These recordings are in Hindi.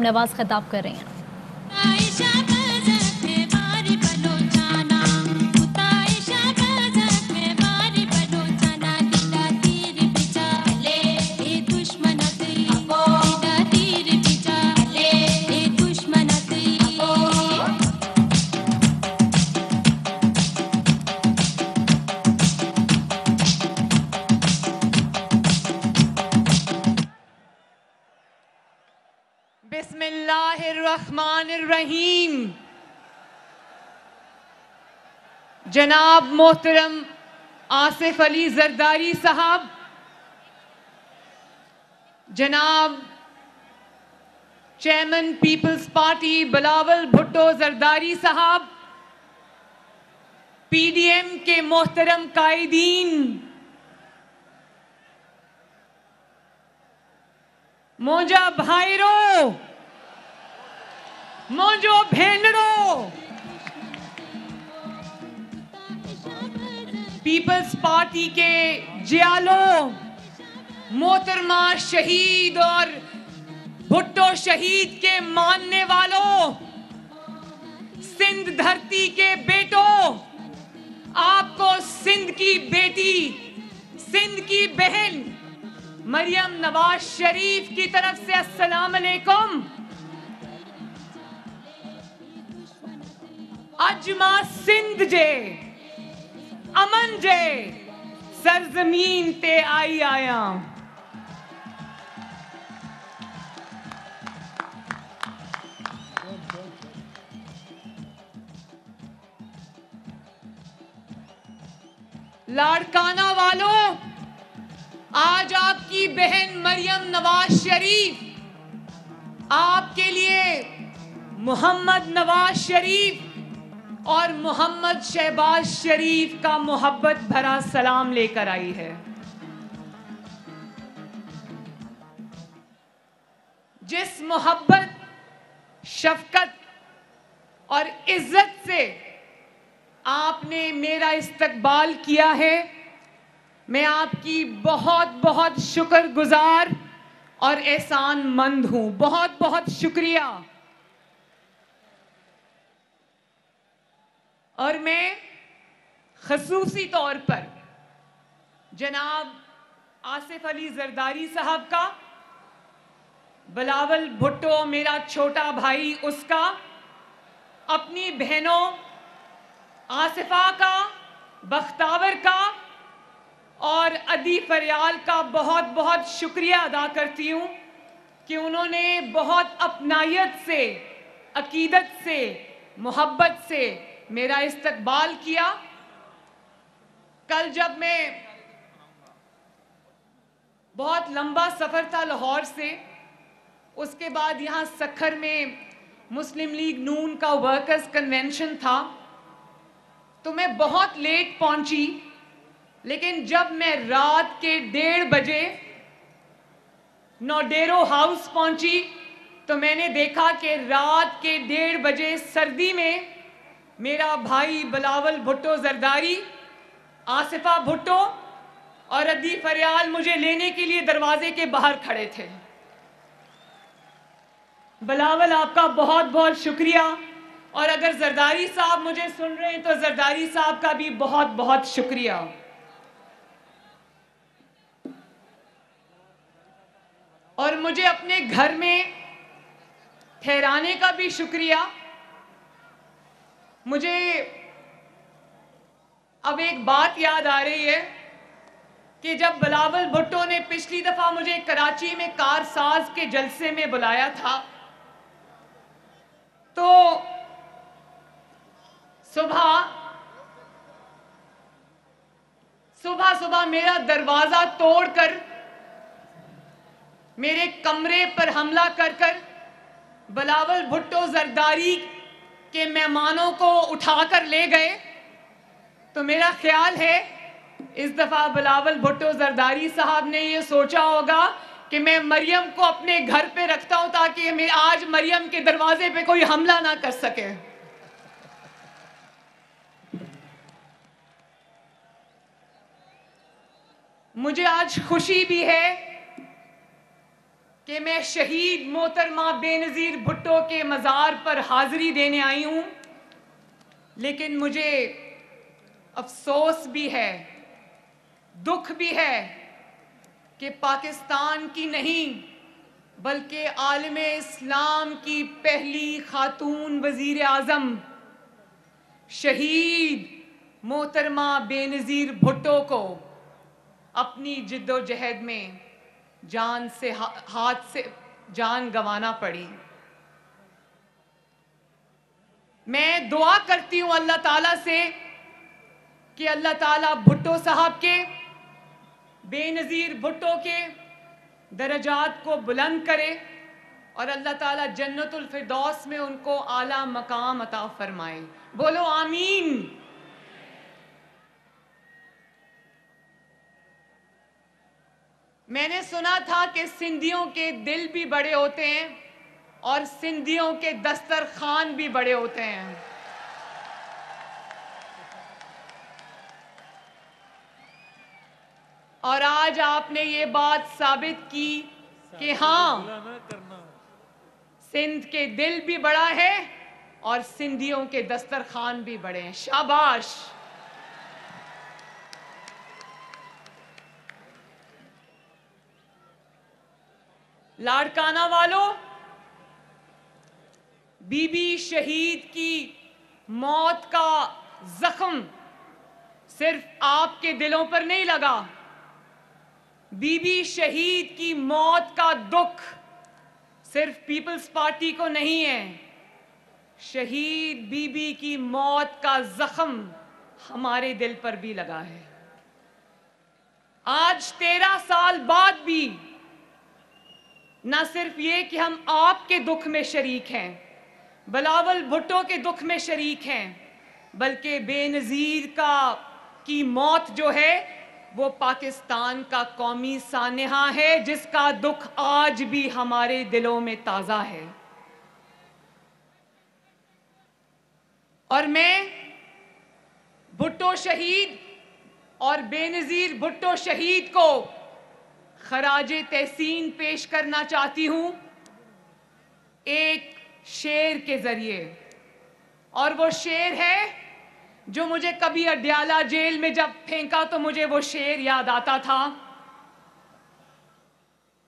नवाज खिताब कर रही हैं। बिस्मिल्लाहिर्रहमानिर्रहीम। जनाब मोहतरम आसिफ अली जरदारी साहब, जनाब chairman people's party Bilawal Bhutto Zardari साहब, पीडीएम के मोहतरम कायदीन, मोजा भाईरो, मोजो भेनड़ो, पीपल्स पार्टी के जियालो, मोहतरमा शहीद और भुट्टो शहीद के मानने वालों, सिंध धरती के बेटों, आपको सिंध की बेटी, सिंध की बहन मरियम नवाज शरीफ की तरफ से अस्सलाम अलैकुम। अजमा सिंध जे अमन जे सरजमीन ते आई आया। लाड़काना वालों, आज आपकी बहन मरियम नवाज शरीफ आपके लिए मोहम्मद नवाज शरीफ और मोहम्मद शहबाज शरीफ का मोहब्बत भरा सलाम लेकर आई है। जिस मोहब्बत, शफकत और इज्जत से आपने मेरा इस्तकबाल किया है, मैं आपकी बहुत बहुत शुक्रगुजार और एहसानमंद हूं। बहुत बहुत शुक्रिया। और मैं खसूसी तौर पर जनाब आसिफ अली जरदारी साहब का, बिलावल भुट्टो मेरा छोटा भाई उसका, अपनी बहनों आसिफा का, बख्तावर का और अदी फरियाल का बहुत बहुत शुक्रिया अदा करती हूँ कि उन्होंने बहुत अपनायत से, अकीदत से, मोहब्बत से मेरा इस्तकबाल किया। कल जब मैं, बहुत लंबा सफ़र था लाहौर से, उसके बाद यहाँ सखर में मुस्लिम लीग नून का वर्कर्स कन्वेंशन था, तो मैं बहुत लेट पहुंची। लेकिन जब मैं रात के 1:30 बजे नौडेरो हाउस पहुंची तो मैंने देखा कि रात के 1:30 बजे सर्दी में मेरा भाई बिलावल भुट्टो जरदारी, आसिफा भुट्टो और अदी फरियाल मुझे लेने के लिए दरवाजे के बाहर खड़े थे। बिलावल, आपका बहुत बहुत शुक्रिया। और अगर जरदारी साहब मुझे सुन रहे हैं तो जरदारी साहब का भी बहुत बहुत शुक्रिया। और मुझे अपने घर में ठहराने का भी शुक्रिया। मुझे अब एक बात याद आ रही है कि जब बिलावल भुट्टो ने पिछली दफा मुझे कराची में कारसाज के जलसे में बुलाया था, तो सुबह मेरा दरवाजा तोड़कर मेरे कमरे पर हमला कर बिलावल भुट्टो जरदारी के मेहमानों को उठाकर ले गए। तो मेरा ख्याल है इस दफा बिलावल भुट्टो जरदारी साहब ने ये सोचा होगा कि मैं मरियम को अपने घर पे रखता हूं ताकि मैं आज मरियम के दरवाजे पे कोई हमला ना कर सके। मुझे आज खुशी भी है कि मैं शहीद मोहतरमा बेनज़ीर भुट्टो के मज़ार पर हाज़िरी देने आई हूँ, लेकिन मुझे अफसोस भी है, दुख भी है कि पाकिस्तान की नहीं बल्कि आलमे इस्लाम की पहली खातून वज़ीर आज़म शहीद मोहतरमा बेनज़ीर भुट्टो को अपनी जिद्दोजहद में हाथ से जान गंवाना पड़ी। मैं दुआ करती हूँ अल्लाह ताला से कि अल्लाह ताला भुट्टो साहब के, बेनज़ीर भुट्टो के दरजात को बुलंद करे और अल्लाह ताला जन्नतुल फिरदौस में उनको आला मकाम अता फरमाए। बोलो आमीन। मैंने सुना था कि सिंधियों के दिल भी बड़े होते हैं और सिंधियों के दस्तरखान भी बड़े होते हैं। और आज आपने ये बात साबित की कि हाँ, सिंध के दिल भी बड़ा है और सिंधियों के दस्तरखान भी बड़े हैं। शाबाश। लाड़काना वालों, बीबी शहीद की मौत का जख्म सिर्फ आपके दिलों पर नहीं लगा। बीबी शहीद की मौत का दुख सिर्फ पीपल्स पार्टी को नहीं है, शहीद बीबी की मौत का जख्म हमारे दिल पर भी लगा है। आज 13 साल बाद भी न सिर्फ ये कि हम आपके दुख में शरीक हैं, बिलावल भुट्टो के दुख में शरीक हैं, बल्कि बेनज़ीर की मौत जो है वो पाकिस्तान का कौमी सानहा है, जिसका दुख आज भी हमारे दिलों में ताज़ा है। और मैं भुट्टो शहीद और बेनज़ीर भुट्टो शहीद को खराजे तहसीन पेश करना चाहती हूं एक शेर के जरिए। और वो शेर है जो मुझे कभी अड्याला जेल में जब फेंका तो मुझे वो शेर याद आता था।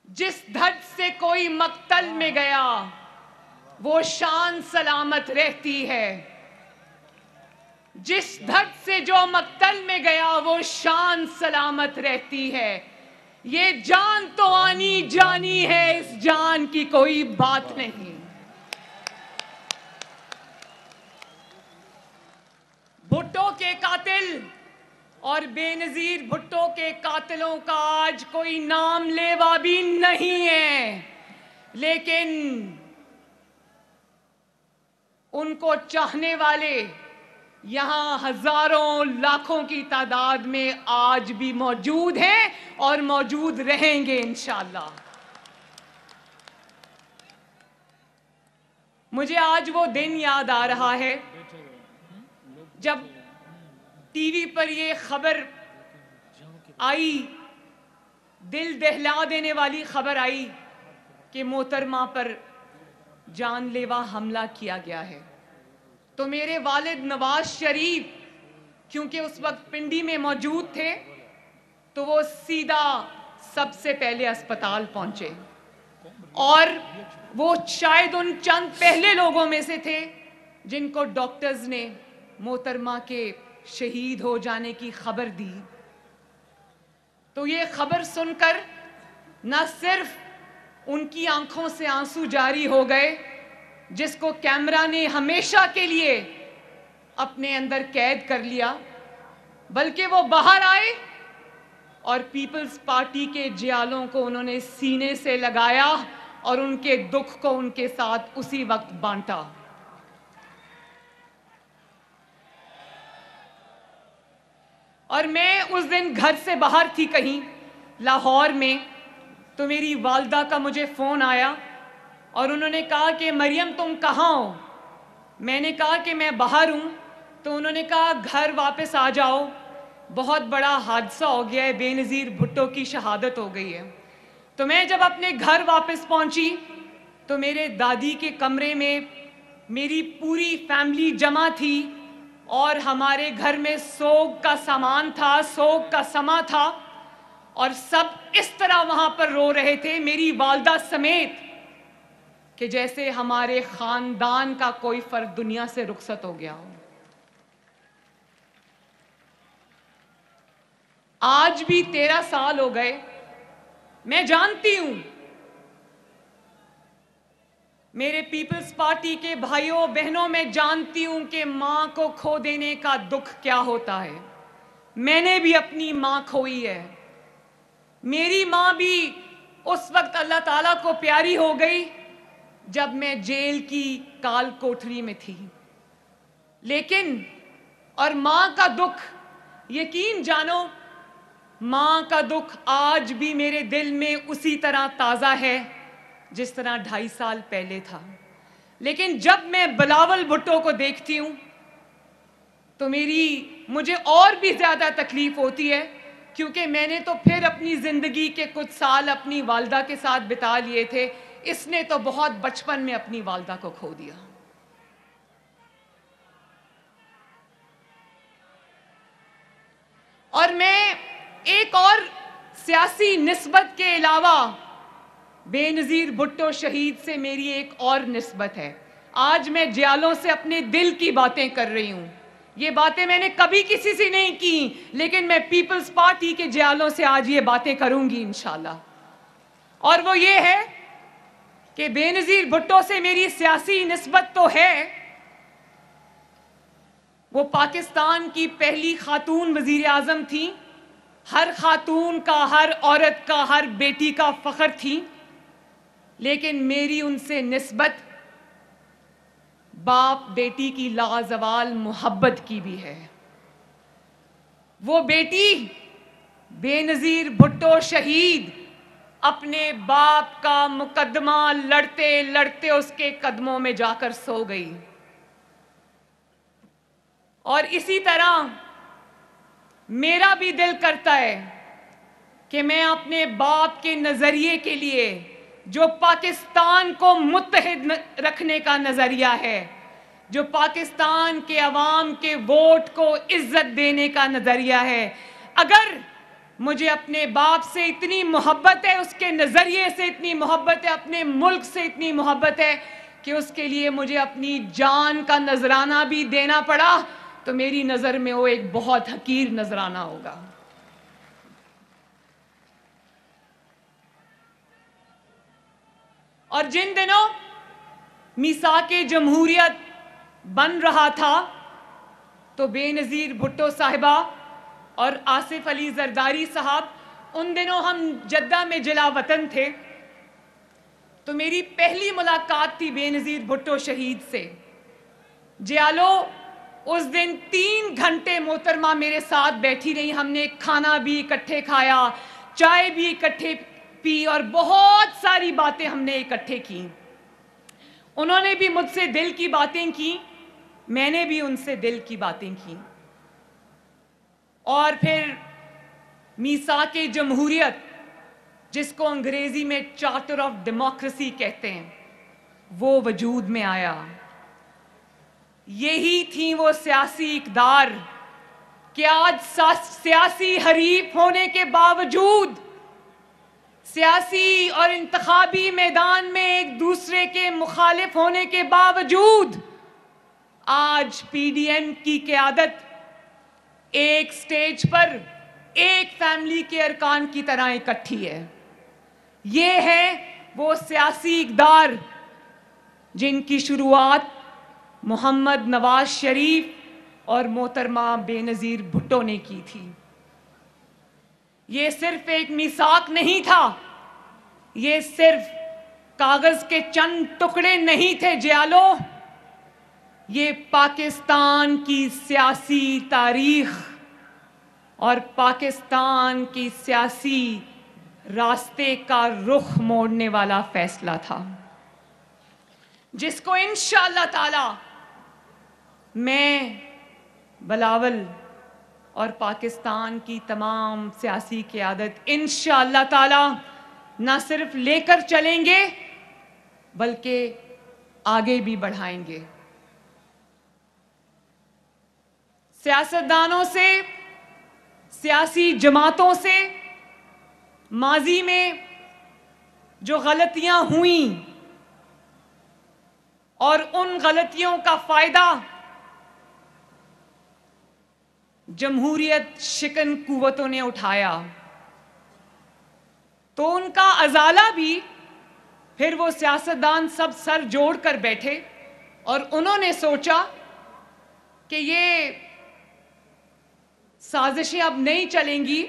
जिस धड़ से कोई मक्तल में गया वो शान सलामत रहती है, जिस धड़ से जो मक्तल में गया वो शान सलामत रहती है। ये जान तो आनी जानी है, इस जान की कोई बात नहीं। भुट्टो के कातिल और बेनज़ीर भुट्टो के कातिलों का आज कोई नाम लेवा भी नहीं है, लेकिन उनको चाहने वाले यहां हजारों लाखों की तादाद में आज भी मौजूद हैं और मौजूद रहेंगे इंशाअल्लाह। मुझे आज वो दिन याद आ रहा है जब टीवी पर ये खबर आई, दिल दहला देने वाली खबर आई कि मोहतरमा पर जानलेवा हमला किया गया है। तो मेरे वालिद नवाज शरीफ क्योंकि उस वक्त पिंडी में मौजूद थे, तो वो सीधा सबसे पहले अस्पताल पहुंचे और वो शायद उन चंद पहले लोगों में से थे जिनको डॉक्टर्स ने मोहतरमा के शहीद हो जाने की खबर दी। तो ये खबर सुनकर न सिर्फ उनकी आंखों से आंसू जारी हो गए, जिसको कैमरा ने हमेशा के लिए अपने अंदर कैद कर लिया, बल्कि वो बाहर आए और पीपल्स पार्टी के जियालों को उन्होंने सीने से लगाया और उनके दुख को उनके साथ उसी वक्त बांटा। और मैं उस दिन घर से बाहर थी कहीं लाहौर में, तो मेरी वालदा का मुझे फ़ोन आया और उन्होंने कहा कि मरियम तुम कहाँ हो? मैंने कहा कि मैं बाहर हूँ। तो उन्होंने कहा घर वापस आ जाओ, बहुत बड़ा हादसा हो गया है, बेनज़ीर भुट्टो की शहादत हो गई है। तो मैं जब अपने घर वापस पहुंची तो मेरे दादी के कमरे में मेरी पूरी फैमिली जमा थी और हमारे घर में सोग का सामान था, सोग का समा था और सब इस तरह वहां पर रो रहे थे, मेरी वालदा समेत, कि जैसे हमारे खानदान का कोई फर्द दुनिया से रुखसत हो गया हो। आज भी 13 साल हो गए। मैं जानती हूं मेरे पीपल्स पार्टी के भाइयों बहनों, मैं जानती हूं कि मां को खो देने का दुख क्या होता है। मैंने भी अपनी मां खोई है। मेरी मां भी उस वक्त अल्लाह ताला को प्यारी हो गई जब मैं जेल की काल कोठरी में थी। लेकिन और मां का दुख, यकीन जानो, मां का दुख आज भी मेरे दिल में उसी तरह ताजा है जिस तरह 2.5 साल पहले था। लेकिन जब मैं बिलावल भुट्टो को देखती हूं तो मुझे और भी ज्यादा तकलीफ होती है, क्योंकि मैंने तो फिर अपनी जिंदगी के कुछ साल अपनी वालदा के साथ बिता लिए थे। इसने तो बहुत बचपन में अपनी वालदा को खो दिया। और मैं एक और सियासी निस्बत के अलावा बेनज़ीर भुट्टो शहीद से मेरी एक और निस्बत है। आज मैं जियालों से अपने दिल की बातें कर रही हूं। ये बातें मैंने कभी किसी से नहीं की, लेकिन मैं पीपल्स पार्टी के जियालों से आज ये बातें करूंगी इंशाल्लाह। और वो ये है कि बेनज़ीर भुट्टो से मेरी सियासी निस्बत तो है, वो पाकिस्तान की पहली खातून वजीर आजम थी। हर खातून का, हर औरत का, हर बेटी का फख्र थी। लेकिन मेरी उनसे निस्बत बाप बेटी की लाजवाल मोहब्बत की भी है। वो बेटी बेनज़ीर भुट्टो शहीद अपने बाप का मुकदमा लड़ते लड़ते उसके कदमों में जाकर सो गई। और इसी तरह मेरा भी दिल करता है कि मैं अपने बाप के नजरिए के लिए, जो पाकिस्तान को मुत्तहिद रखने का नजरिया है, जो पाकिस्तान के अवाम के वोट को इज्जत देने का नजरिया है, अगर मुझे अपने बाप से इतनी मोहब्बत है, उसके नजरिए से इतनी मोहब्बत है, अपने मुल्क से इतनी मोहब्बत है कि उसके लिए मुझे अपनी जान का नजराना भी देना पड़ा, तो मेरी नजर में वो एक बहुत हकीर नजराना होगा। और जिन दिनों मीसाके जमहूरियत बन रहा था तो बेनज़ीर भुट्टो साहिबा और आसिफ अली जरदारी साहब, उन दिनों हम जद्दा में जिला वतन थे। तो मेरी पहली मुलाकात थी बेनज़ीर भुट्टो शहीद से। जियालो उस दिन 3 घंटे मोहतरमा मेरे साथ बैठी रही। हमने खाना भी इकट्ठे खाया, चाय भी इकट्ठे पी और बहुत सारी बातें हमने इकट्ठे की। उन्होंने भी मुझसे दिल की बातें की, मैंने भी उनसे दिल की बातें की। और फिर मीसाके जमहूरियत, जिसको अंग्रेजी में चार्टर ऑफ डेमोक्रेसी कहते हैं, वो वजूद में आया। यही थी वो सियासी इक़दार कि आज सियासी हरीफ होने के बावजूद, सियासी और इंतखाबी मैदान में एक दूसरे के मुखालिफ होने के बावजूद, आज पीडीएम की क़यादत एक स्टेज पर एक फैमिली के अरकान की तरह इकट्ठी है। ये है वो सियासी इक़दार जिनकी शुरुआत मोहम्मद नवाज शरीफ और मोहतरमा बेनज़ीर भुट्टो ने की थी। ये सिर्फ एक मिसाक नहीं था, ये सिर्फ कागज के चंद टुकड़े नहीं थे जियालो, ये पाकिस्तान की सियासी तारीख और पाकिस्तान की सियासी रास्ते का रुख मोड़ने वाला फैसला था, जिसको इंशाअल्लाह ताला मैं, बिलावल और पाकिस्तान की तमाम सियासी क़यादत इंशाअल्लाह ताला ना सिर्फ लेकर चलेंगे बल्कि आगे भी बढ़ाएंगे। सियासतदानों से, सियासी जमातों से माजी में जो गलतियां हुई और उन गलतियों का फायदा जमहूरियत शिकन कुव्वतों ने उठाया, तो उनका अजाला भी फिर वो सियासतदान सब सर जोड़ कर बैठे और उन्होंने सोचा कि ये साजिशें अब नहीं चलेंगी।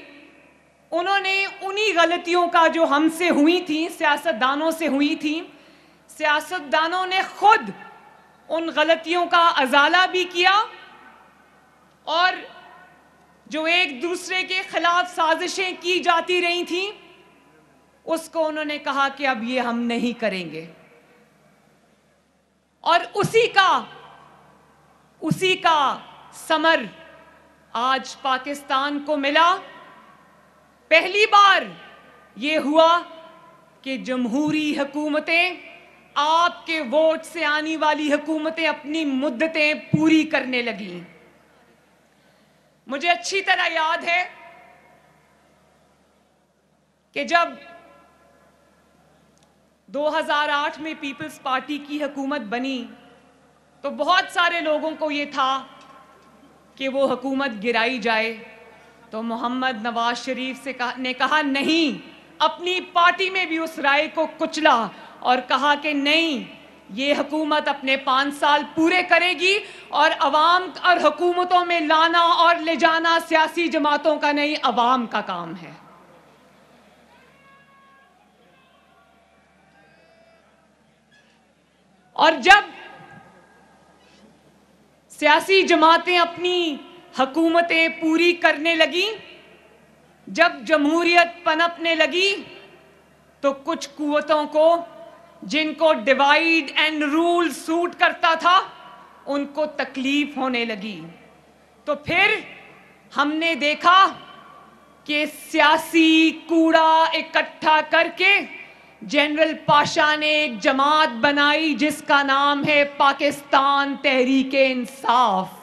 उन्होंने उन्हीं गलतियों का जो हमसे हुई थी, सियासतदानों से हुई थी, सियासतदानों ने खुद उन गलतियों का अजाला भी किया और जो एक दूसरे के खिलाफ साजिशें की जाती रही थी उसको उन्होंने कहा कि अब ये हम नहीं करेंगे। और उसी का समर आज पाकिस्तान को मिला। पहली बार ये हुआ कि जमहूरी हुकूमतें, आपके वोट से आने वाली हुकूमतें अपनी मुद्दतें पूरी करने लगीं। मुझे अच्छी तरह याद है कि जब 2008 में पीपल्स पार्टी की हुकूमत बनी तो बहुत सारे लोगों को ये था कि वो हुकूमत गिराई जाए, तो मोहम्मद नवाज शरीफ ने कहा नहीं, अपनी पार्टी में भी उस राय को कुचला और कहा कि नहीं, ये हुकूमत अपने 5 साल पूरे करेगी और अवाम और हुकूमतों में लाना और ले जाना सियासी जमातों का नहीं, अवाम का काम है। और जब सियासी जमातें अपनी हुकूमतें पूरी करने लगी, जब जमहूरियत पनपने लगी, तो कुछ कुव्वतों को, जिनको डिवाइड एंड रूल सूट करता था, उनको तकलीफ होने लगी। तो फिर हमने देखा कि सियासी कूड़ा इकट्ठा करके जनरल पाशा ने एक जमात बनाई जिसका नाम है पाकिस्तान तहरीके इंसाफ।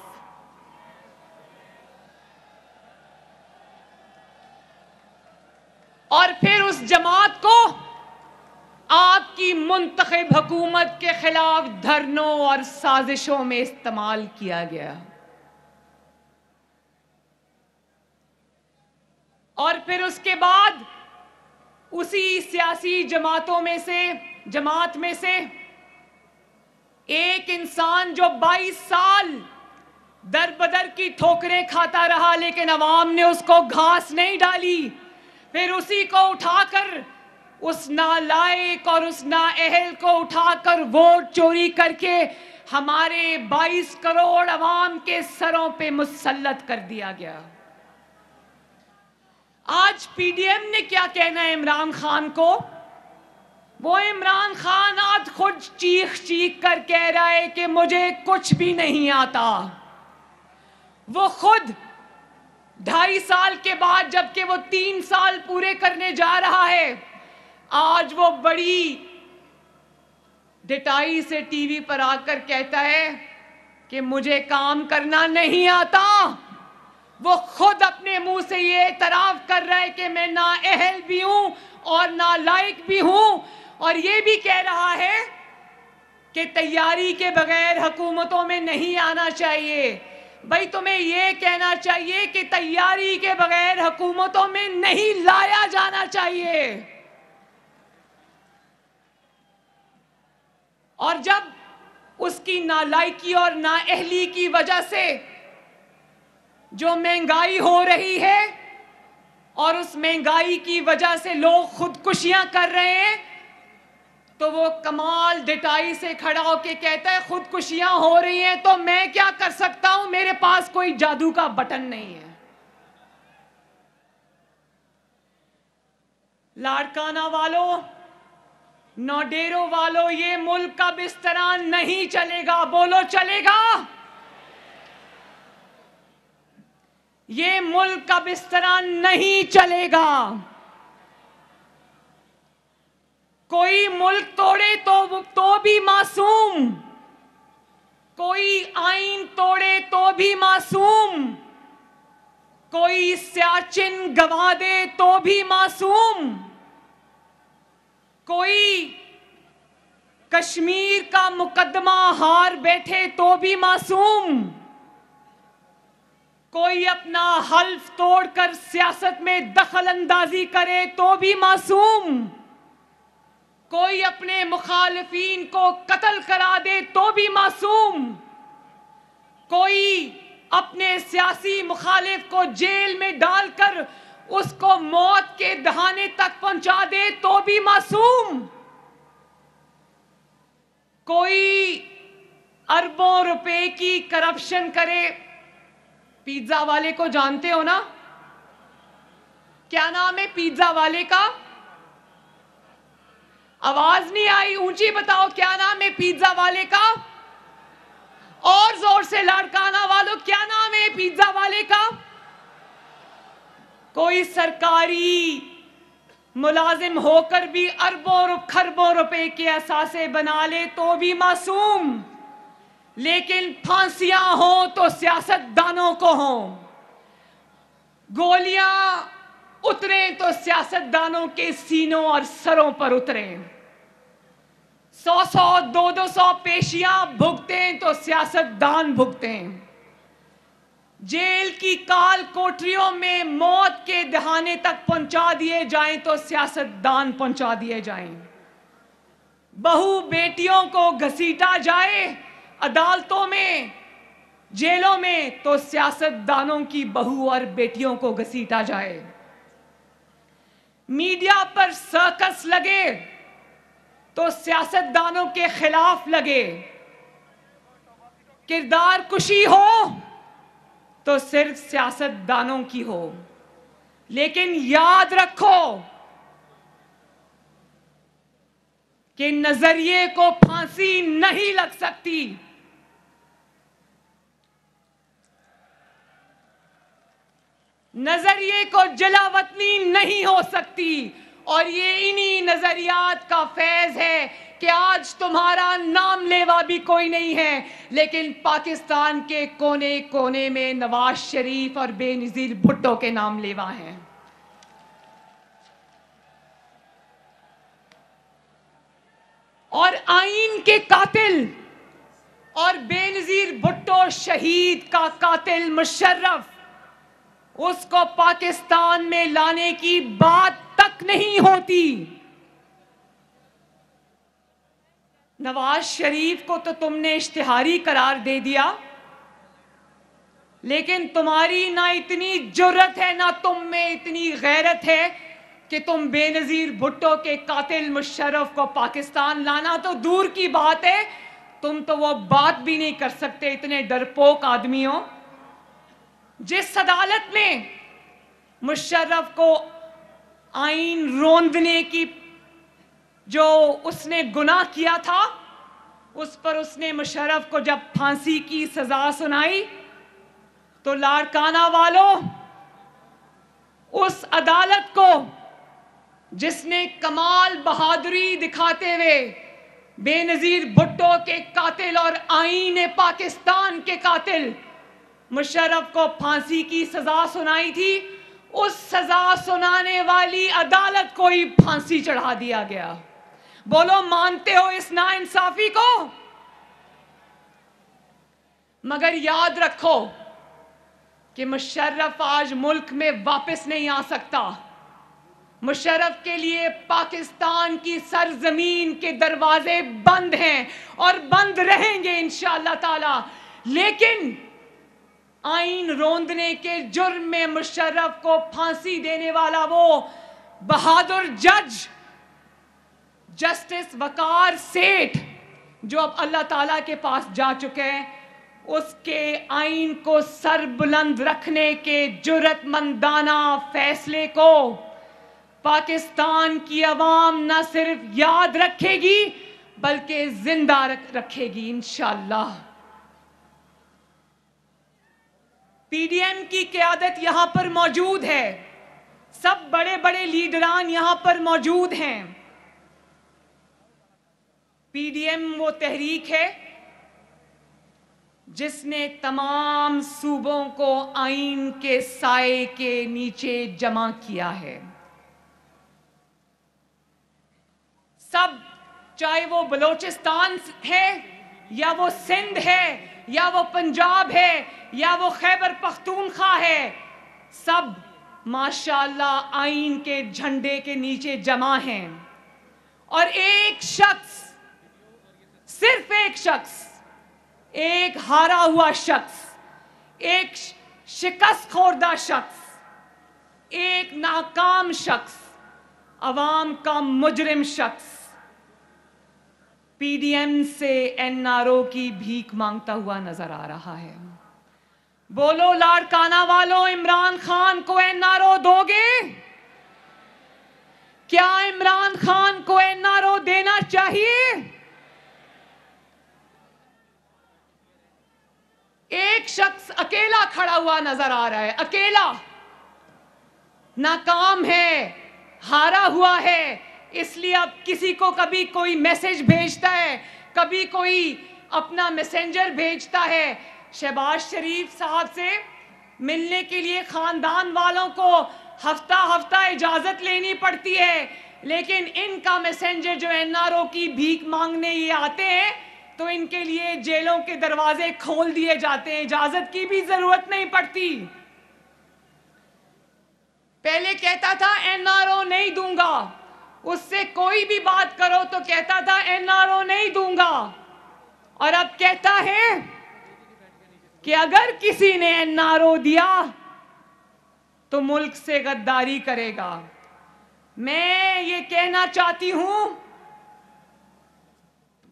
और फिर उस जमात को आपकी मुंतखब हुकूमत के खिलाफ धरनों और साजिशों में इस्तेमाल किया गया। और फिर उसके बाद उसी सियासी जमात में से एक इंसान जो 22 साल दर बदर की ठोकरें खाता रहा, लेकिन अवाम ने उसको घास नहीं डाली, फिर उसी को उठाकर, उस नालायक और उस नाअहल को उठाकर वोट चोरी करके हमारे 22 करोड़ अवाम के सरों पे मुसल्लत कर दिया गया। आज पीडीएम ने क्या कहना है इमरान खान को? वो इमरान खान आज खुद चीख कर कह रहा है कि मुझे कुछ भी नहीं आता। वो खुद 2.5 साल के बाद, जबकि वो 3 साल पूरे करने जा रहा है, आज वो बड़ी डिटाई से टीवी पर आकर कहता है कि मुझे काम करना नहीं आता। वो खुद अपने मुंह से ये एतराफ कर रहा है कि मैं नाअहल भी हूं और नालायक भी हूं, और ये भी कह रहा है कि तैयारी के बगैर हुकूमतों में नहीं आना चाहिए। भाई, तुम्हें ये कहना चाहिए कि तैयारी के बगैर हुकूमतों में नहीं लाया जाना चाहिए। और जब उसकी नालायकी और नाअहली की वजह से जो महंगाई हो रही है और उस महंगाई की वजह से लोग खुदकुशियां कर रहे हैं, तो वो कमाल डिटाई से खड़ा होकर कहता है खुदकुशियां हो रही हैं तो मैं क्या कर सकता हूं, मेरे पास कोई जादू का बटन नहीं है। लाड़काना वालों, नौडेरों वालों, ये मुल्क का बिस्तरा नहीं चलेगा। बोलो चलेगा? ये मुल्क का बिस्तरा नहीं चलेगा। कोई मुल्क तोड़े तो भी मासूम, कोई आईन तोड़े तो भी मासूम, कोई सियाचिन गवा दे तो भी मासूम, कोई कश्मीर का मुकदमा हार बैठे तो भी मासूम, कोई अपना हल्फ तोड़कर सियासत में दखल अंदाजी करे तो भी मासूम, कोई अपने मुखालिफिन को कत्ल करा दे तो भी मासूम, कोई अपने सियासी मुखालिफ को जेल में डालकर उसको मौत के दहाने तक पहुंचा दे तो भी मासूम, कोई अरबों रुपए की करप्शन करे। पिज्जा वाले को जानते हो ना? क्या नाम है पिज्जा वाले का? आवाज नहीं आई, ऊंची बताओ, क्या नाम है पिज्जा वाले का? और जोर से लाड़काना वालों, क्या नाम है पिज्जा वाले का? कोई सरकारी मुलाजिम होकर भी अरबों खरबों रुपए के असासे बना ले तो भी मासूम, लेकिन फांसियां हो तो सियासतदानों को हो, गोलियां उतरे तो सियासतदानों के सीनों और सरों पर उतरे, 100-100, 200-200 पेशियां भुगतें तो सियासतदान भुगतें, जेल की काल कोठरियों में मौत के दहाने तक पहुंचा दिए जाएं तो सियासतदान पहुंचा दिए जाएं, बहू बेटियों को घसीटा जाए अदालतों में, जेलों में, तो सियासतदानों की बहू और बेटियों को घसीटा जाए, मीडिया पर सर्कस लगे तो सियासतदानों के खिलाफ लगे, किरदार कुशी हो तो सिर्फ सियासतदानों की हो, लेकिन याद रखो कि नजरिए को फांसी नहीं लग सकती। नजरिए को जलावतनी नहीं हो सकती, और ये इन्हीं नजरियात का फैज है कि आज तुम्हारा नाम लेवा भी कोई नहीं है, लेकिन पाकिस्तान के कोने कोने में नवाज शरीफ और बेनजीर भुट्टो के नाम लेवा हैं। और आईन के कातिल और बेनजीर भुट्टो शहीद का कातिल मुशर्रफ, उसको पाकिस्तान में लाने की बात तक नहीं होती। नवाज शरीफ को तो तुमने इश्तिहारी करार दे दिया, लेकिन तुम्हारी ना इतनी जुर्रत है, ना तुम में इतनी गैरत है कि तुम बेनजीर भुट्टो के कातिल मुशर्रफ को पाकिस्तान लाना तो दूर की बात है, तुम तो वो बात भी नहीं कर सकते, इतने डरपोक आदमी हो। जिस अदालत में मुशर्रफ को आईन रोंदने की जो उसने गुनाह किया था, उस पर उसने मुशर्रफ को जब फांसी की सजा सुनाई तो लाड़काना वालों, उस अदालत को जिसने कमाल बहादुरी दिखाते हुए बेनजीर भुट्टो के कातिल और आईन पाकिस्तान के कातिल मुशर्रफ को फांसी की सजा सुनाई थी, उस सजा सुनाने वाली अदालत को ही फांसी चढ़ा दिया गया। बोलो, मानते हो इस नाइंसाफी को? मगर याद रखो कि मुशर्रफ आज मुल्क में वापस नहीं आ सकता। मुशर्रफ के लिए पाकिस्तान की सरजमीन के दरवाजे बंद हैं और बंद रहेंगे इंशाअल्लाह ताला, लेकिन आईन रोंदने के जुर्म में मुशर्रफ को फांसी देने वाला वो बहादुर जज जस्टिस वकार सेठ, जो अब अल्लाह ताला के पास जा चुके हैं, उसके आईन को सरबुलंद रखने के जुर्रतमंदाना फैसले को पाकिस्तान की अवाम न सिर्फ याद रखेगी बल्कि जिंदा रखेगी इंशाअल्लाह। पीडीएम की क़यादत यहां पर मौजूद है, सब बड़े बड़े लीडरान यहां पर मौजूद हैं। पीडीएम वो तहरीक है जिसने तमाम सूबों को आईन के साए के नीचे जमा किया है। सब, चाहे वो बलोचिस्तान है या वो सिंध है या वो पंजाब है या वो खैबर पख्तूनख्वा है, सब माशाअल्लाह आईन के झंडे के नीचे जमा हैं। और एक शख्स, सिर्फ एक शख्स, एक हारा हुआ शख्स, एक शिकस्त खोरदा शख्स, एक नाकाम शख्स, अवाम का मुजरिम शख्स पीडीएम से एनआरओ की भीख मांगता हुआ नजर आ रहा है। बोलो लाड़काना वालों, इमरान खान को एनआरओ दोगे? क्या इमरान खान को एनआरओ देना चाहिए? एक शख्स अकेला खड़ा हुआ नजर आ रहा है, अकेला, नाकाम है, हारा हुआ है। इसलिए अब किसी को कभी कोई मैसेज भेजता है, कभी कोई अपना मैसेंजर भेजता है। शहबाज शरीफ साहब से मिलने के लिए खानदान वालों को हफ्ता हफ्ता इजाजत लेनी पड़ती है, लेकिन इनका मैसेंजर जो एनआरओ की भीख मांगने ये आते हैं तो इनके लिए जेलों के दरवाजे खोल दिए जाते हैं, इजाजत की भी जरूरत नहीं पड़ती। पहले कहता था एनआरओ नहीं दूंगा, उससे कोई भी बात करो तो कहता था एनआरओ नहीं दूंगा, और अब कहता है कि अगर किसी ने एनआरओ दिया तो मुल्क से गद्दारी करेगा। मैं ये कहना चाहती हूं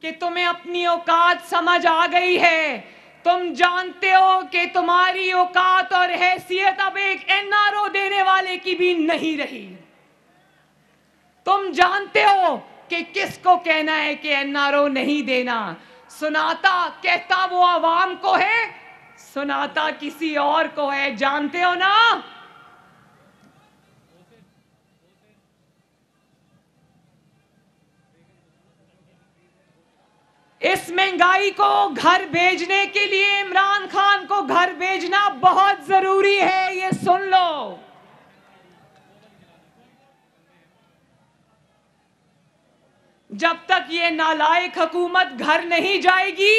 कि तुम्हें अपनी औकात समझ आ गई है। तुम जानते हो कि तुम्हारी औकात और हैसियत अब एक एनआरओ देने वाले की भी नहीं रही। तुम जानते हो कि किसको कहना है कि एनआरओ नहीं देना। सुनाता कहता वो आवाम को है, सुनाता किसी और को है, जानते हो ना? इस महंगाई को घर भेजने के लिए इमरान खान को घर भेजना बहुत जरूरी है, ये सुन लो। जब तक ये नालायक हुकूमत घर नहीं जाएगी,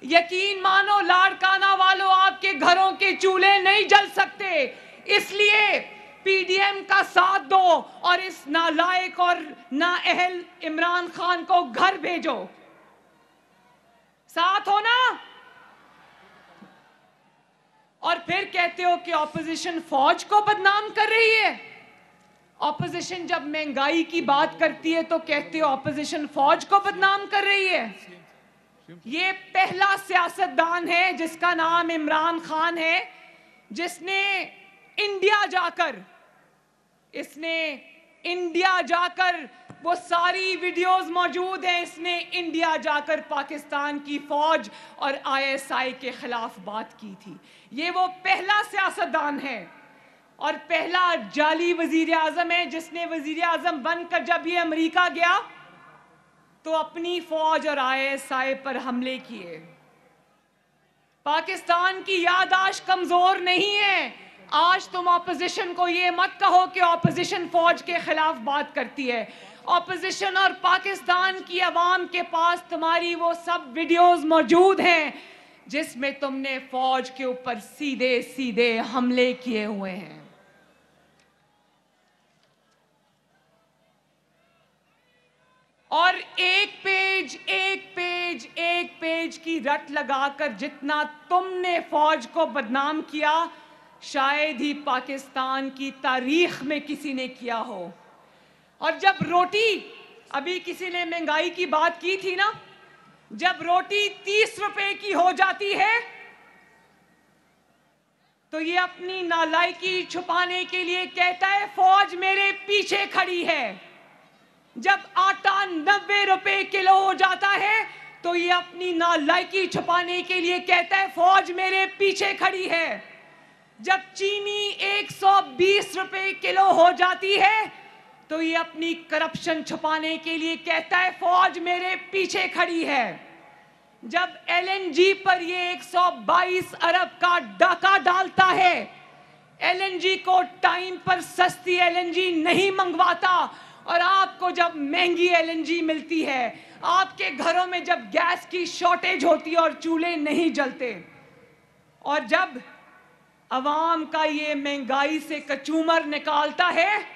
यकीन मानो लाड़काना वालों, आपके घरों के चूल्हे नहीं जल सकते। इसलिए पीडीएम का साथ दो और इस नालायक और नाअहल इमरान खान को घर भेजो। साथ हो ना? और फिर कहते हो कि ऑपोजिशन फौज को बदनाम कर रही है। ऑपोजिशन जब महंगाई की बात करती है तो कहते हो ऑपोजिशन फौज को बदनाम कर रही है। ये पहला सियासतदान है जिसका नाम इमरान खान है, जिसने इंडिया जाकर वो सारी वीडियोस मौजूद हैं, इसने इंडिया जाकर पाकिस्तान की फौज और आईएसआई के खिलाफ बात की थी। ये वो पहला सियासतदान है और पहला जाली वजीर आजम है जिसने वजीर आजम बनकर जब ये अमेरिका गया तो अपनी फौज और आईएसआई पर हमले किए। पाकिस्तान की याददाश्त कमजोर नहीं है। आज तुम ऑपोजिशन को ये मत कहो कि ऑपोजिशन फौज के खिलाफ बात करती है। ऑपोजिशन और पाकिस्तान की आवाम के पास तुम्हारी वो सब वीडियोस मौजूद हैं जिसमें तुमने फौज के ऊपर सीधे सीधे हमले किए हुए हैं। और एक पेज की रट लगाकर जितना तुमने फौज को बदनाम किया, शायद ही पाकिस्तान की तारीख में किसी ने किया हो। और जब रोटी, अभी किसी ने महंगाई की बात की थी ना, जब रोटी 30 रुपए की हो जाती है तो ये अपनी नालायकी छुपाने के लिए कहता है फौज मेरे पीछे खड़ी है। जब आटा 90 रुपए किलो हो जाता है तो ये अपनी नालायकी छुपाने के लिए कहता है फौज मेरे पीछे खड़ी है। जब चीनी 120 रुपए किलो हो जाती है तो ये अपनी करप्शन छुपाने के लिए कहता है फौज मेरे पीछे खड़ी है। जब एलएनजी पर ये 122 अरब का डाका डालता है, एलएनजी को टाइम पर सस्ती एलएनजी नहीं मंगवाता, और आपको जब महंगी एलएनजी मिलती है, आपके घरों में जब गैस की शॉर्टेज होती है और चूल्हे नहीं जलते, और जब अवाम का ये महंगाई से कचूमर निकालता है,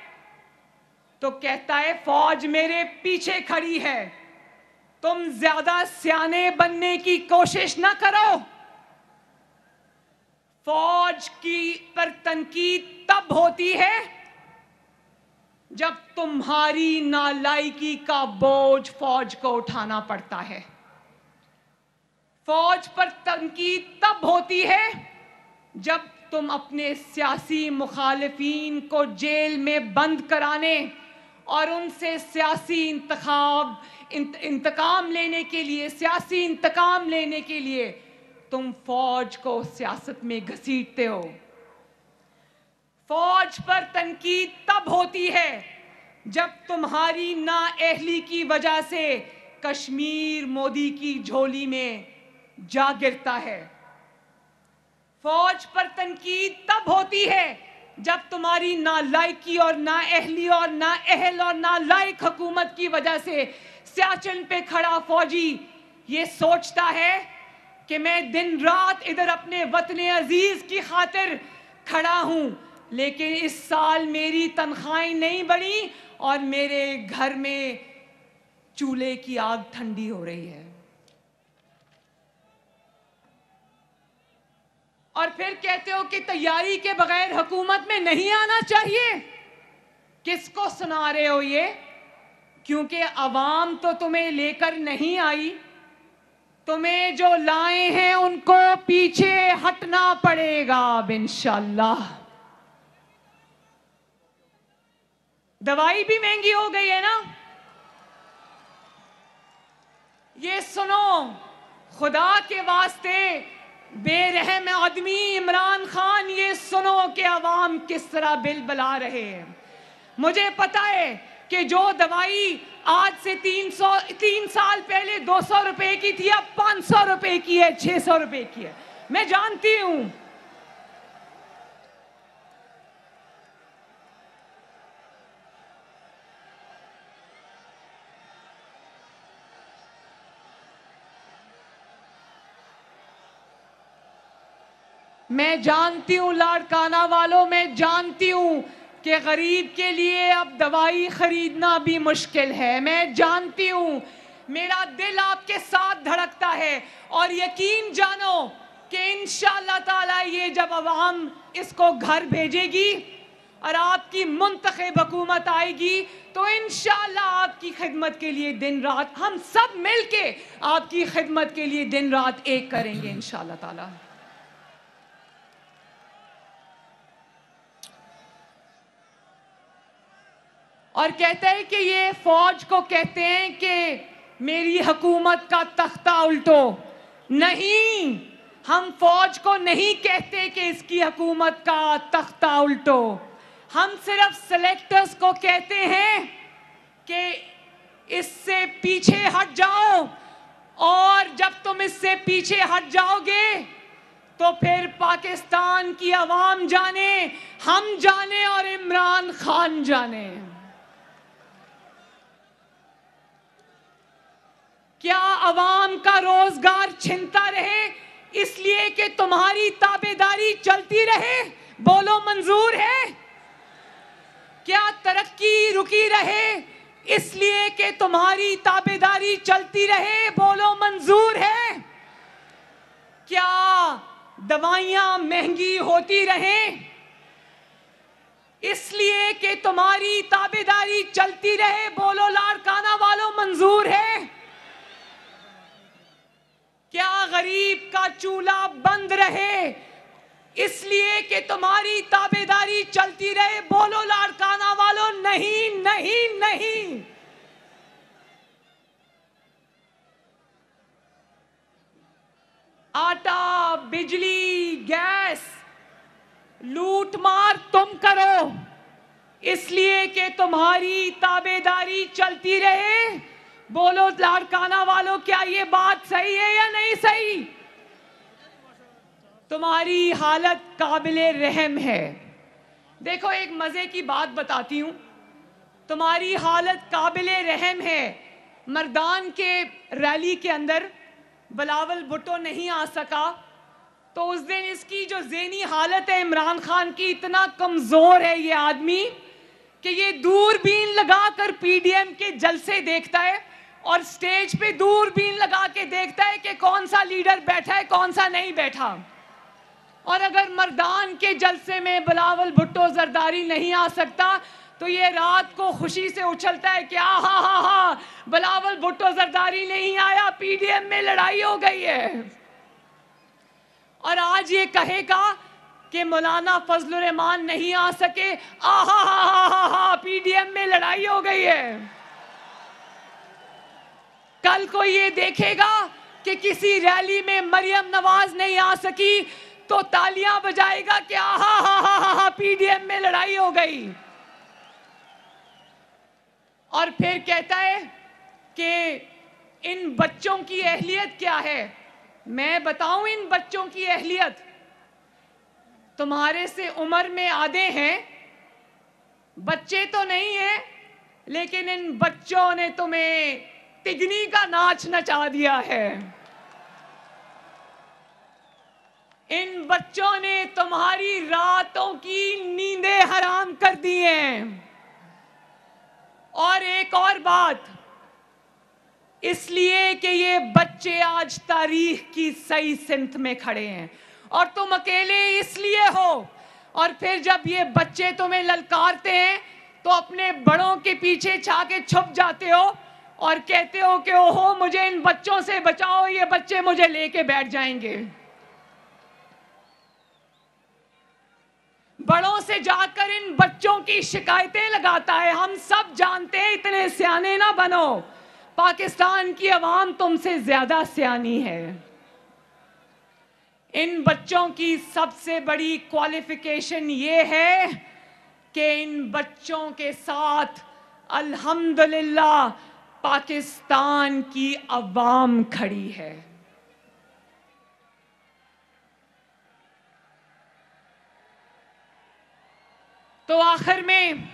तो कहता है फौज मेरे पीछे खड़ी है। तुम ज्यादा सियाने बनने की कोशिश ना करो। फौज की पर तनकीद तब होती है जब तुम्हारी नालायकी का बोझ फौज को उठाना पड़ता है। फौज पर तनकीद तब होती है जब तुम अपने सियासी मुखालिफिन को जेल में बंद कराने और उनसे सियासी इंतकाम लेने के लिए, सियासी इंतकाम लेने के लिए तुम फौज को सियासत में घसीटते हो। फौज पर तनकीद तब होती है जब तुम्हारी नाअहली की वजह से कश्मीर मोदी की झोली में जा गिरता है। फौज पर तनकीद तब होती है जब तुम्हारी नालायकी और नाअहली और नाअहल और नालायक हुकूमत की वजह से सियाचिन पे खड़ा फौजी ये सोचता है कि मैं दिन रात इधर अपने वतन अजीज की खातिर खड़ा हूं, लेकिन इस साल मेरी तनख्वाहें नहीं बढ़ी और मेरे घर में चूल्हे की आग ठंडी हो रही है। और फिर कहते हो कि तैयारी के बगैर हुकूमत में नहीं आना चाहिए। किसको सुना रहे हो ये? क्योंकि अवाम तो तुम्हें लेकर नहीं आई, तुम्हें जो लाए हैं उनको पीछे हटना पड़ेगा इंशाअल्लाह। दवाई भी महंगी हो गई है ना। ये सुनो, खुदा के वास्ते बेरहम आदमी इमरान खान, ये सुनो कि अवाम किस तरह बिल बुला रहे हैं। मुझे पता है कि जो दवाई आज से 3 साल पहले 200 रुपए की थी, अब 500 रुपए की है, 600 रुपए की है। मैं जानती हूं। मैं जानती हूं लाड़काना वालों, मैं जानती हूं कि गरीब के लिए अब दवाई खरीदना भी मुश्किल है। मैं जानती हूं, मेरा दिल आपके साथ धड़कता है। और यकीन जानो कि इंशाअल्लाह ताला ये जब अवाम इसको घर भेजेगी और आपकी मुंतखब हुकूमत आएगी, तो इंशाअल्लाह आपकी खिदमत के लिए दिन रात हम सब मिलके आपकी खिदमत के लिए दिन रात एक करेंगे इंशाअल्लाह ताला। और कहता है कि ये फौज को कहते हैं कि मेरी हुकूमत का तख्ता उल्टो। नहीं, हम फौज को नहीं कहते कि इसकी हुकूमत का तख्ता उल्टो। हम सिर्फ सिलेक्टर्स को कहते हैं कि इससे पीछे हट जाओ, और जब तुम इससे पीछे हट जाओगे तो फिर पाकिस्तान की आवाम जाने, हम जाने और इमरान खान जाने। क्या अवाम का रोजगार छिनता रहे इसलिए कि तुम्हारी ताबेदारी चलती रहे? बोलो मंजूर है? क्या तरक्की रुकी रहे इसलिए कि तुम्हारी ताबेदारी चलती रहे? बोलो मंजूर है? क्या दवाइयां महंगी होती रहें इसलिए कि तुम्हारी ताबेदारी चलती रहे? बोलो लाड़काना वालों, मंजूर है? क्या गरीब का चूल्हा बंद रहे इसलिए कि तुम्हारी ताबेदारी चलती रहे? बोलो लाड़काना वालों, नहीं नहीं नहीं। आटा, बिजली, गैस लूट मार तुम करो, इसलिए कि तुम्हारी ताबेदारी चलती रहे। बोलो लाड़काना वालों, क्या ये बात सही है या नहीं सही? तुम्हारी हालत काबिले रहम है। देखो एक मजे की बात बताती हूं, तुम्हारी हालत काबिले रहम है। मर्दान के रैली के अंदर बिलावल भुट्टो नहीं आ सका, तो उस दिन इसकी जो ज़हनी हालत है इमरान खान की, इतना कमज़ोर है ये आदमी कि ये दूरबीन लगाकर पीडीएम के जलसे देखता है और स्टेज पे दूरबीन लगा के देखता है कि कौन सा लीडर बैठा है, कौन सा नहीं बैठा। और अगर मर्दान के जलसे में बिलावल भुट्टो जरदारी नहीं आ सकता तो ये रात को खुशी से उछलता है कि हा बिलावल भुट्टो जरदारी नहीं आया, पीडीएम में लड़ाई हो गई है। और आज ये कहेगा कि मौलाना फजलुर रहमान नहीं आ सके, पीडीएम में लड़ाई हो गई है। कल को ये देखेगा कि किसी रैली में मरियम नवाज नहीं आ सकी तो तालियां बजाएगा कि पीडीएम में लड़ाई हो गई। और फिर कहता है कि इन बच्चों की अहलियत क्या है। मैं बताऊं इन बच्चों की अहलियत, तुम्हारे से उम्र में आधे हैं, बच्चे तो नहीं हैं, लेकिन इन बच्चों ने तुम्हें तिगनी का नाच नचा दिया है। इन बच्चों ने तुम्हारी रातों की नींदें हराम कर दी हैं। और एक और बात, इसलिए कि ये बच्चे आज तारीख की सही सिमत में खड़े हैं और तुम अकेले इसलिए हो। और फिर जब ये बच्चे तुम्हें ललकारते हैं तो अपने बड़ों के पीछे छाके छुप जाते हो और कहते हो कि ओहो मुझे इन बच्चों से बचाओ, ये बच्चे मुझे लेके बैठ जाएंगे। बड़ों से जाकर इन बच्चों की शिकायतें लगाता है। हम सब जानते हैं, इतने सियाने ना बनो, पाकिस्तान की आवाम तुमसे ज्यादा सियानी है। इन बच्चों की सबसे बड़ी क्वालिफिकेशन ये है कि इन बच्चों के साथ अल्हम्दुलिल्लाह पाकिस्तान की आवाम खड़ी है। तो आखिर में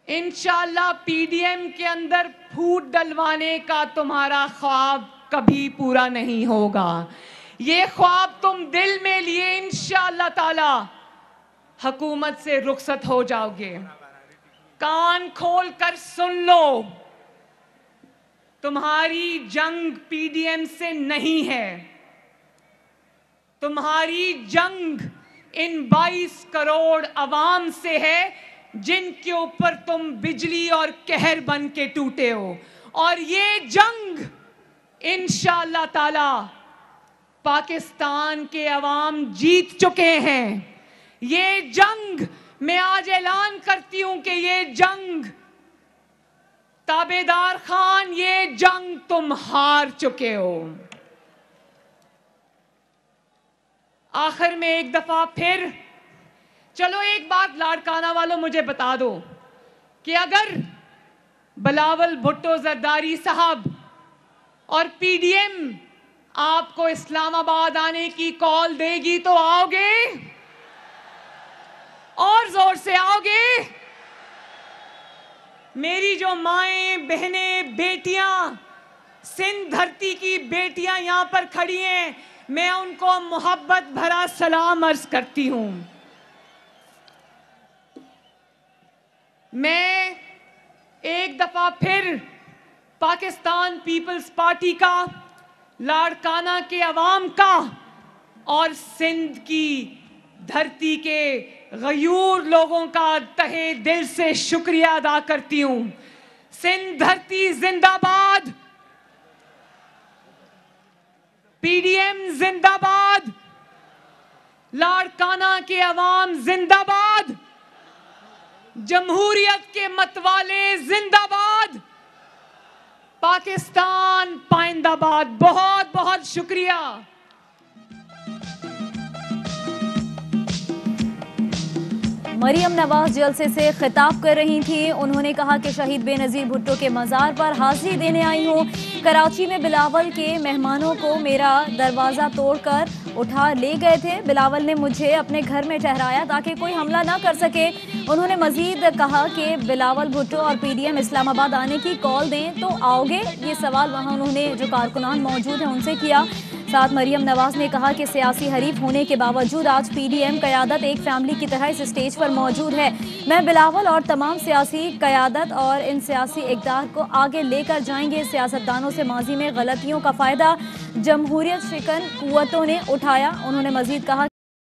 इंशाअल्लाह पीडीएम के अंदर फूट डलवाने का तुम्हारा ख्वाब कभी पूरा नहीं होगा। ये ख्वाब तुम दिल में लिए इंशाअल्लाह ताला हुकूमत से रुखसत हो जाओगे। कान खोल कर सुन लो, तुम्हारी जंग पीडीएम से नहीं है, तुम्हारी जंग इन 22 करोड़ अवाम से है जिनके ऊपर तुम बिजली और कहर बन के टूटे हो। और ये जंग इंशाअल्लाह ताला पाकिस्तान के अवाम जीत चुके हैं। ये जंग मैं आज ऐलान करती हूं कि ये जंग ताबेदार खान, ये जंग तुम हार चुके हो। आखिर में एक दफा फिर चलो एक बात लाड़काना वालों मुझे बता दो कि अगर बिलावल भुट्टो जरदारी साहब और पीडीएम आपको इस्लामाबाद आने की कॉल देगी तो आओगे? और जोर से आओगे? मेरी जो माएं, बहनें, बेटियां, सिंध धरती की बेटियां यहां पर खड़ी हैं, मैं उनको मोहब्बत भरा सलाम अर्ज करती हूं। मैं एक दफा फिर पाकिस्तान पीपल्स पार्टी का, लाड़काना के अवाम का और सिंध की धरती के गयूर लोगों का तहे दिल से शुक्रिया अदा करती हूं। सिंध धरती जिंदाबाद, पीडीएम जिंदाबाद, लाड़काना के अवाम जिंदाबाद, जमहूरियत के मतवाले जिंदाबाद, पाकिस्तान पाइंदाबाद। बहुत बहुत शुक्रिया। मरियम नवाज जलसे से खिताब कर रही थी। उन्होंने कहा कि शहीद बेनज़ीर भुट्टो के मज़ार पर हाज़िरी देने आई हूँ। कराची में बिलावल के मेहमानों को मेरा दरवाज़ा तोड़कर उठा ले गए थे। बिलावल ने मुझे अपने घर में ठहराया ताकि कोई हमला ना कर सके। उन्होंने मजीद कहा कि बिलावल भुट्टो और PDM इस्लामाबाद आने की कॉल दें तो आओगे। ये सवाल वहाँ उन्होंने जो कारकुनान मौजूद हैं उनसे किया। साथ मरियम नवाज ने कहा कि सियासी हरीफ होने के बावजूद आज PDM क़यादत एक फैमिली की तरह इस स्टेज पर मौजूद है। मैं बिलावल और तमाम सियासी क़यादत और इन सियासी इक़दार को आगे लेकर जाएंगे। सियासतदानों से माजी में गलतियों का फ़ायदा जमहूरियत शिकन कुव्वतों ने उठाया। उन्होंने मजीद कहा